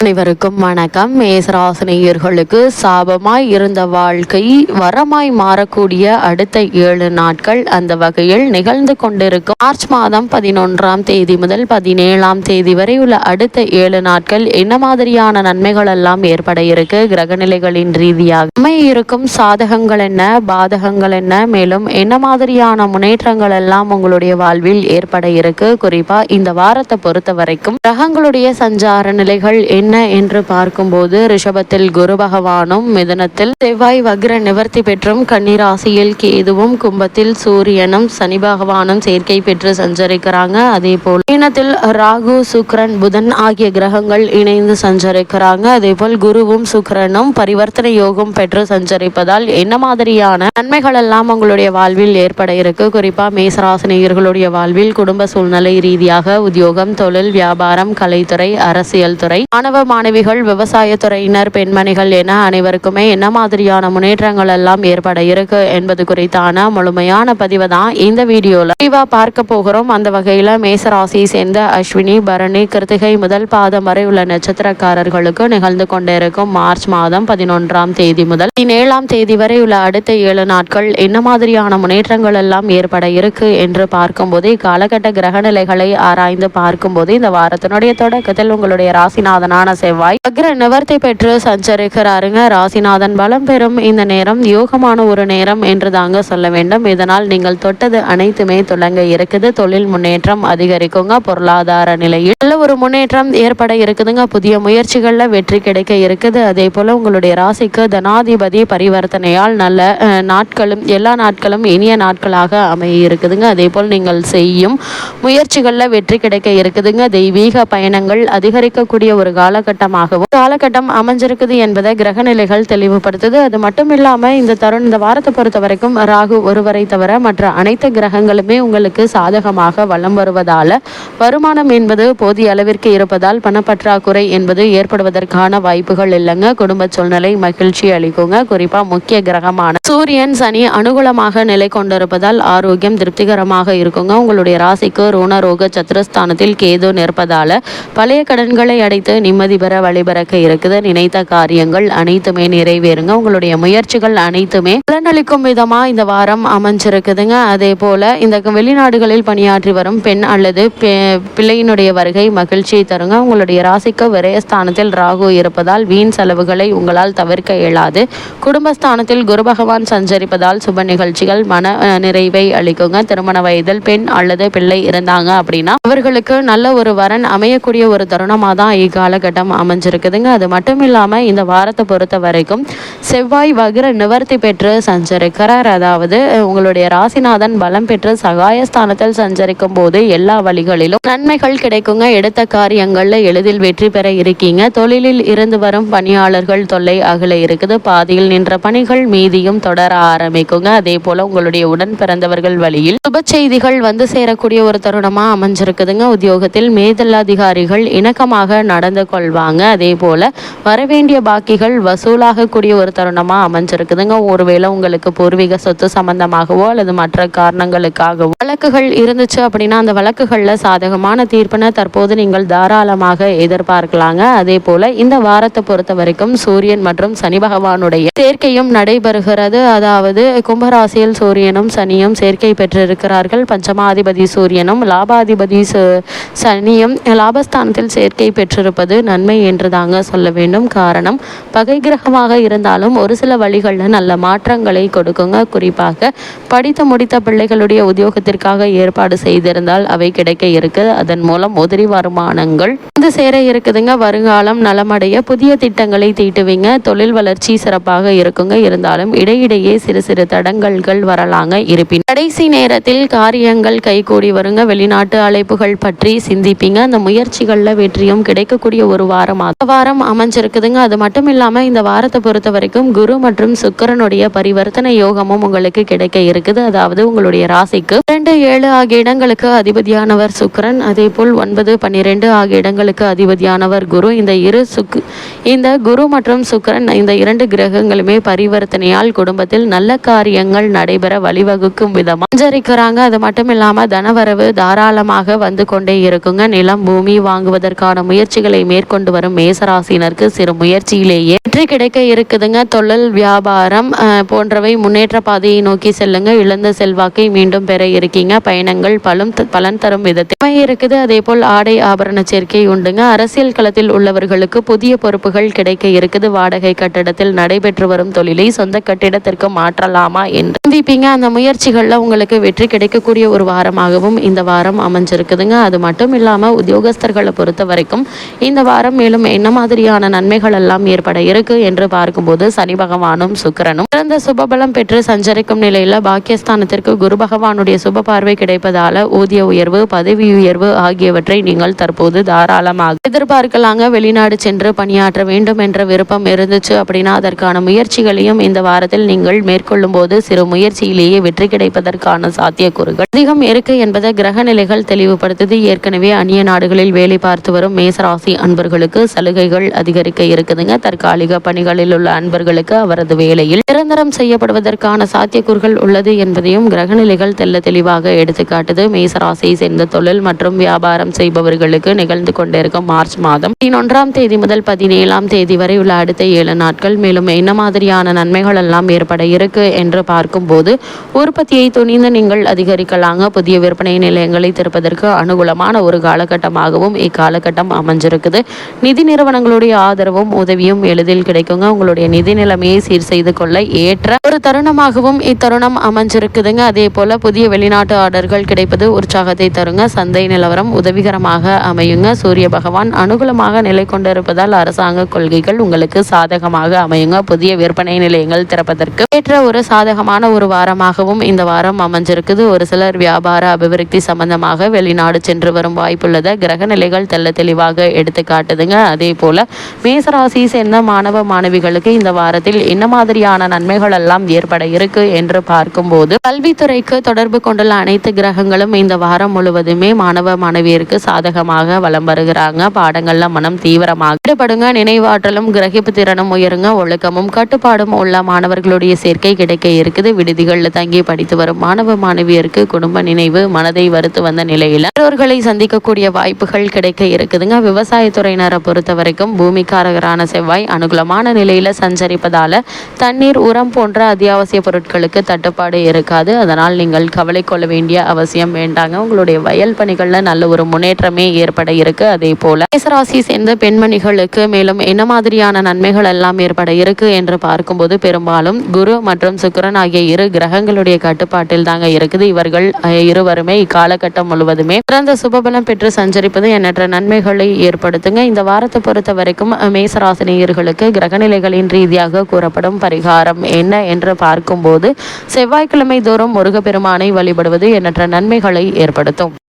அனைவருக்கும் வணக்கம். மேசராசினியர்களுக்கு சாபமாய் இருந்த வாழ்க்கை வரமாய் மாறக்கூடிய அடுத்த 7 நாட்கள் அந்த வகையில் நிகழ்ந்து கொண்டிருக்கும். மார்ச் மாதம் 11ஆம் தேதி முதல் 17ஆம் தேதி வரை உள்ள அடுத்த 7 நாட்கள் என்ன மாதிரியான நன்மைகள் எல்லாம் ஏற்பட இருக்கு, கிரகநிலைகளின் ரீதியாக அமைய இருக்கும் சாதகங்கள் என்ன, பாதகங்கள் என்ன, மேலும் என்ன மாதிரியான முன்னேற்றங்கள் எல்லாம் உங்களுடைய வாழ்வில் ஏற்பட இருக்கு. குறிப்பா இந்த வாரத்தை பொறுத்த வரைக்கும் கிரகங்களுடைய சஞ்சார நிலைகள் என்ன என்று பார்க்கும்போது ரிஷபத்தில் குரு பகவானும், மிதுனத்தில் செவ்வாய் வக்ர நிவர்த்தி பெற்றும், கன்னிராசியில் கேதுவும், கும்பத்தில் சூரியனும் சனி பகவானும் சேர்க்கை பெற்று சஞ்சரிக்கிறாங்க. அதே போல் மீனத்தில் ராகு சுக்கிரன் புதன் ஆகிய கிரகங்கள் இணைந்து சஞ்சரிக்கிறாங்க. அதே போல் குருவும் சுக்கிரனும் பரிவர்த்தனை யோகம் பெற்று சஞ்சரிப்பதால் என்ன மாதிரியான நன்மைகள் எல்லாம் உங்களுடைய வாழ்வில் ஏற்பட இருக்கு. குறிப்பா மேசராசினியர்களுடைய வாழ்வில் குடும்ப சூழ்நிலை ரீதியாக உத்தியோகம், தொழில், வியாபாரம், கலைத்துறை, அரசியல் துறை, மாணவ மாணவிகள், விவசாயத்துறையினர், பெண்மணிகள் என அனைவருக்குமே என்ன மாதிரியான முன்னேற்றங்கள் எல்லாம் ஏற்பட இருக்கு என்பது குறித்தான முழுமையான பதிவை தான் இந்த வீடியோல விரிவா பார்க்க போகிறோம். அந்த வகையில மேசராசியை சேர்ந்த அஸ்வினி, பரணி, கிருத்திகை முதல் பாதம் வரை உள்ள நட்சத்திரக்காரர்களுக்கு நிகழ்ந்து கொண்டிருக்கும் மார்ச் மாதம் 11ஆம் தேதி முதல் 17ஆம் தேதி வரை உள்ள அடுத்த 7 நாட்கள் என்ன மாதிரியான முன்னேற்றங்கள் எல்லாம் ஏற்பட இருக்கு என்று பார்க்கும்போது இக்காலகட்ட கிரகநிலைகளை ஆராய்ந்து பார்க்கும்போது இந்த வாரத்தினுடைய தொடக்கத்தில் உங்களுடைய ராசிநாதனான செவ்வாய் வக்ர நிவர்த்தி பெற்று சஞ்சரிக்கிறாருங்க. ராசிநாதன் பலம் பெறும் இந்த நேரம் யோகமான ஒரு நேரம் என்று தாங்க சொல்ல வேண்டும். இதனால் நீங்கள் தொட்டது அனைத்துமே தொடங்க இருக்குது. தொழில் முன்னேற்றம் அதிகரிக்குங்க. பொருளாதார நிலையில் நல்ல ஒரு முன்னேற்றம் ஏற்பட இருக்குதுங்க. புதிய முயற்சிகள்ல வெற்றி கிடைக்க இருக்குது. அதே போல உங்களுடைய ராசிக்கு தனாதிபதி பரிவர்த்தனையால் நல்ல நாட்களும் எல்லா நாட்களும் இனிய நாட்களாக அமைய இருக்குதுங்க. அதே போல் நீங்கள் செய்யும் முயற்சிகள்ல வெற்றி கிடைக்க இருக்குதுங்க. தெய்வீக பயணங்கள் அதிகரிக்கக்கூடிய ஒரு காலகட்டம் அமைஞ்சிருக்குது என்பதை கிரகநிலைகள் தெளிவுபடுத்துது. அது மட்டும் இல்லாம இந்த வாரத்தை பொறுத்த வரைக்கும் ராகு ஒருவரை தவிர மற்ற அனைத்து கிரகங்களுமே உங்களுக்கு சாதகமாக வலம் வருவதால வருமானம் என்பது போதிய அளவிற்கு இருப்பதால் பணப்பற்றாக்குறை என்பது ஏற்படுவதற்கான வாய்ப்புகள் இல்லைங்க. குடும்ப சூழ்நிலை மகிழ்ச்சி அளிக்குங்க. குறிப்பா முக்கிய கிரகமான சூரியன் சனி அனுகூலமாக நிலை கொண்டிருப்பதால் ஆரோக்கியம் திருப்திகரமாக இருக்குங்க. உங்களுடைய ராசிக்கு ருணரோக சத்துரஸ்தானத்தில் கேது நிற்பதால பழைய கடன்களை அடைத்து நிம்மதி பெற வழிபறக்க இருக்குது. நினைத்த காரியங்கள் அனைத்துமே நிறைவேறுங்க. உங்களுடைய முயற்சிகள் அனைத்துமே பலனளிக்கும் விதமா இந்த வாரம் அமைஞ்சிருக்குதுங்க. அதே போல இந்த வெளிநாடுகளில் பணியாற்றி வரும் பெண் அல்லது பிள்ளையினுடைய வருகை மகிழ்ச்சியை தருங்க. உங்களுடைய ராசிக்கு விரயஸ்தானத்தில் ராகு இருப்பதால் வீண் செலவுகளை உங்களால் தவிர்க்க இயலாது. குடும்பஸ்தானத்தில் குரு பகவான் சஞ்சரிப்பதால் சுப நிகழ்ச்சிகள் மன நிறைவை அளிக்குங்க. திருமண வயதில் பெண் அல்லது பிள்ளை இருந்தாங்க அப்படின்னா அவர்களுக்கு நல்ல ஒரு வரன் அமையக்கூடிய ஒரு தருணமாக தான் இக்காலகட்டம் அமைஞ்சிருக்குதுங்க. அது மட்டும் இல்லாமல் இந்த வாரத்தை பொறுத்த வரைக்கும் செவ்வாய் வக்ர நிவர்த்தி பெற்று சஞ்சரிக்கிறார். அதாவது உங்களுடைய ராசிநாதன் பலம் பெற்று சகாயஸ்தானத்தில் சஞ்சரிக்கும் போது எல்லா வழிகளிலும் நன்மைகள் கிடைக்குங்க. எடுத்த காரியங்கள்ல எளிதில் வெற்றி பெற இருக்கீங்க. தொழிலில் இருந்து வரும் பணியாளர்கள் தொல்லை அகல இருக்குது. பாதியில் நின்ற பணிகள் மீதியும் தொடர ஆரம்பிக்குங்க. அதே போல உங்களுடைய உடன் பிறந்தவர்கள் வழியில் சுப செய்திகள் வந்து சேரக்கூடிய ஒரு தருணமா அமைஞ்சிருக்குதுங்க. உத்தியோகத்தில் மேலதிகாரிகள் இணக்கமாக நடந்து கொள்வாங்க. அதே போல வரவேண்டிய பாக்கிகள் வசூலாகக்கூடிய ஒரு தருணமா அமைஞ்சிருக்குதுங்க. ஒருவேளை உங்களுக்கு பூர்வீக சொத்து சம்பந்தமாகவோ அல்லது மற்ற காரணங்களுக்காகவோ வழக்குகள் இருந்துச்சு அப்படின்னா அந்த வழக்குகள்ல சாதகமான தீர்ப்பினை தற்போது நீங்கள் தாராளமாக எதிர்பார்க்கலாங்க. அதே போல இந்த வாரத்தை பொறுத்த வரைக்கும் சூரியன் மற்றும் சனி பகவானுடைய சேர்க்கையும் நடைபெறுகிறது. அதாவது கும்பராசியில் சூரியனும் சனியும் சேர்க்கை பெற்றிருக்கிறார்கள். பஞ்சமாதிபதி சூரியனும் லாபாதிபதி சனியும் லாபஸ்தானத்தில் சேர்க்கை பெற்றிருப்பது நன்மை என்று தாங்க சொல்ல வேண்டும். காரணம் பகை கிரகமாக இருந்தாலும் ஒரு சில வழிகளில் நல்ல மாற்றங்களை கொடுக்குங்க. குறிப்பாக படித்து முடித்த பிள்ளைகளுடைய உத்தியோகத்திற்காக ஏற்பாடு செய்திருந்தால் அவை கிடைக்க இருக்கு. அதன் மூலம் உதிரி வருமானங்கள் வந்து சேர இருக்குதுங்க. வருங்காலம் நலமடைய புதிய திட்டங்களை தீட்டுவீங்க. தொழில் வளர்ச்சி சிறப்பாக இருக்குங்க. இருந்தாலும் இடையிடையே சிறு சிறு தடங்கல்கள் வரலாங்க. இருப்பின் கடைசி நேரத்தில் காரியங்கள் கைகூடி வருங்க. வெளிநாட்டு அழைப்புகள் பற்றி சிந்திப்பீங்க. அந்த முயற்சிகள்ல வெற்றியும் கிடைக்கக்கூடிய ஒரு வாரம் அமைஞ்சிருக்குதுங்க. அது மட்டும் இல்லாம இந்த வாரத்தை பொறுத்த வரைக்கும் குரு மற்றும் சுக்கிரனுடைய பரிவர்த்தனை யோகமும் உங்களுக்கு கிடைக்க இருக்குது. அதாவது உங்களுடைய ராசிக்கு 2, 7 ஆகிய இடங்களுக்கு அதிபதியானவர் சுக்கிரன். அதே போல் 9, 12 ஆகிய இடங்களுக்கு அதிபதியானவர் குரு. இந்த குரு மற்றும் சுக்கிரன் இந்த 2 கிரகங்களுமே பரிவர்த்தனையால் குடும்பத்தில் நல்ல காரியங்கள் நடைபெற வழிவகுக்கும் விதமா சஞ்சரிக்கிறாங்க. அது மட்டும் இல்லாம தனவரவு தாராளமாக வந்து கொண்டே இருக்குங்க. நிலம் பூமி வாங்குவதற்கான முயற்சிகளை மேற்கொண்டு மேற்கொண்டு வரும் மேசராசினருக்கு சிறு முயற்சியிலேயே வெற்றி கிடைக்க இருக்குதுங்க. தொழில் வியாபாரம் போன்றவை முன்னேற்ற பாதையை நோக்கி செல்லுங்க. இழந்த செல்வாக்கை மீண்டும் பெற இருக்கீங்க. பயணங்கள் பலன் தரும் விதத்தில் இருக்குது. அதே போல் ஆடை ஆபரண சேர்க்கை உண்டுங்க. அரசியல் களத்தில் உள்ளவர்களுக்கு புதிய பொறுப்புகள் கிடைக்க இருக்குது. வாடகை கட்டிடத்தில் நடைபெற்று வரும் தொழிலை சொந்த கட்டிடத்திற்கு மாற்றலாமா என்று சிந்திப்பீங்க. அந்த முயற்சிகள்ல உங்களுக்கு வெற்றி கிடைக்கக்கூடிய ஒரு வாரமாகவும் இந்த வாரம் அமைஞ்சிருக்குதுங்க. அது மட்டும் இல்லாம உத்தியோகஸ்தர்களை பொறுத்த வரைக்கும் இந்த வாரம் மேலும் என்ன மாதிரியான நன்மைகள் எல்லாம் ஏற்பட இருக்கு என்று பார்க்கும்போது சனி பகவானும் சுக்கிரனும் சிறந்த சுபபலம் பெற்று சஞ்சரிக்கும் நிலையில பாக்கியஸ்தானத்திற்கு குரு பகவானுடைய சுப பார்வை கிடைப்பதால ஊதிய உயர்வு பதவி உயர்வு ஆகியவற்றை நீங்கள் தற்போது தாராளமாக எதிர்பார்க்கலாங்க. வெளிநாடு சென்று பணியாற்ற வேண்டும் என்ற விருப்பம் இருந்துச்சு அப்படின்னா அதற்கான முயற்சிகளையும் இந்த வாரத்தில் நீங்கள் மேற்கொள்ளும் போது சிறு முயற்சியிலேயே வெற்றி கிடைப்பதற்கான சாத்தியக்கூறுகள் அதிகம் இருக்கு என்பதை கிரக நிலைகள் தெளிவுபடுத்துது. ஏற்கனவே அந்நிய நாடுகளில் வேலை பார்த்து வரும் மேசராசி அன்பர்களுக்கு சலுகைகள் அதிகரிக்க இருக்குதுங்க. தற்காலிக பணிகளில் உள்ள அன்பர்களுக்கு அவரது வேலையில் நிரந்தரம் செய்யப்படுவதற்கான சாத்தியக்கூறுகள் உள்ளது என்பதையும் கிரகநிலைகள் தெல்ல தெளிவாக எடுத்துக்காட்டுது. மேசராசியை சேர்ந்த தொழில் மற்றும் வியாபாரம் செய்பவர்களுக்கு நிகழ்ந்து கொண்டிருக்கும் மார்ச் மாதம் 11ஆம் தேதி முதல் 17ஆம் தேதி வரை உள்ள அடுத்த 7 நாட்கள் மேலும் என்ன மாதிரியான நன்மைகள் எல்லாம் ஏற்பட இருக்கு என்று பார்க்கும்போது உற்பத்தியை துணிந்து நீங்கள் அதிகரிக்கலாங்க. புதிய விற்பனை நிலையங்களை திறப்பதற்கு அனுகூலமான ஒரு காலகட்டமாகவும் இக்காலகட்டம் அமைஞ்சிருக்குது. நிதி நிறுவனங்களுடைய ஆதரவும் உதவியும் எளிதில் கிடைக்குங்க. உங்களுடைய நிதி நிலைமையை சீர் செய்து கொள்ள ஏற்ற ஒரு தருணமாகவும் இத்தருணம் அமைஞ்சிருக்குதுங்க. அதே போல புதிய வெளிநாட்டு ஆர்டர்கள் கிடைப்பது உற்சாகத்தை தருங்க. சந்தை நிலவரம் உதவிகரமாக அமையுங்க. சூரிய பகவான் அனுகூலமாக நிலை கொண்டிருப்பதால் அரசாங்க கொள்கைகள் உங்களுக்கு சாதகமாக அமையுங்க. புதிய விற்பனை நிலையங்கள் திறப்பதற்கு ஏற்ற ஒரு சாதகமான ஒரு வாரமாகவும் இந்த வாரம் அமைஞ்சிருக்குது. ஒரு சிலர் வியாபார அபிவிருத்தி சம்பந்தமாக வெளிநாடு சென்று வரும் வாய்ப்புள்ளதை கிரக நிலைகள் தெல்ல தெளிவாக எடுத்து காட்டுதுங்க. அதே போல மேசராசி சேர்ந்த மாணவ மாணவிகளுக்கு இந்த வாரத்தில் என்ன மாதிரியான நன்மைகள் எல்லாம் ஏற்பட இருக்கு என்று பார்க்கும்போது கல்வித்துறைக்கு தொடர்பு கொண்டுள்ள அனைத்து கிரகங்களும் இந்த வாரம் முழுவதுமே மாணவ மாணவியருக்கு சாதகமாக வலம் வருகிறாங்க. பாடங்கள்ல மனம் தீவிரமாக ஈடுபடுங்க. நினைவாற்றலும் கிரகிப்பு திறனும் உயருங்க. ஒழுக்கமும் கட்டுப்பாடும் உள்ள மாணவர்களுடைய சேர்க்கை கிடைக்க இருக்குது. விடுதிகளில் தங்கி படித்து வரும் மாணவ மாணவியருக்கு குடும்ப நினைவு மனதை வருத்து வந்த நிலையில பெற்றோர்களை சந்திக்கக்கூடிய வாய்ப்புகள் கிடைக்க இருக்குதுங்க. விவசாயத்துறையினரை பொறுத்த வரைக்கும் பூமிக்காரகரான செவ்வாய் அனுகூலமான நிலையில சஞ்சரிப்பதால தண்ணீர் உரம் போன்ற அத்தியாவசிய பொருட்களுக்கு தட்டுப்பாடு இருக்காது. அதனால் நீங்கள் கவலை கொள்ள வேண்டிய அவசியம் வேண்டாங்க. உங்களுடைய வயல் பணிகள்ல நல்ல ஒரு முன்னேற்றமே ஏற்பட இருக்கு. அதே போல மேசராசி சேர்ந்த பெண்மணிகளுக்கு மேலும் என்ன மாதிரியான நன்மைகள் எல்லாம் ஏற்பட இருக்கு என்று பார்க்கும்போது பெரும்பாலும் குரு மற்றும் சுக்கிரன் ஆகிய இரு கிரகங்களுடைய கட்டுப்பாட்டில் தாங்க இருக்குது. இவர்கள் இருவருமே இக்காலகட்டம் முழுவதுமே சிறந்த சுபபலம் பெற்று சஞ்சரிப்பது எண்ணற்ற நன்மைகளை ஏற்படுத்துங்க. இந்த வாரத்தை பொறுத்த வரைக்கும் மேசராசினியர்களுக்கு கிரகநிலைகளின் ரீதியாக கூறப்படும் பரிகாரம் என்ன என்று பார்க்கும்போது செவ்வாய்க்கிழமை தோறும் முருகப்பெருமானை வழிபடுவது எண்ணற்ற நன்மைகளை ஏற்படுத்தும்.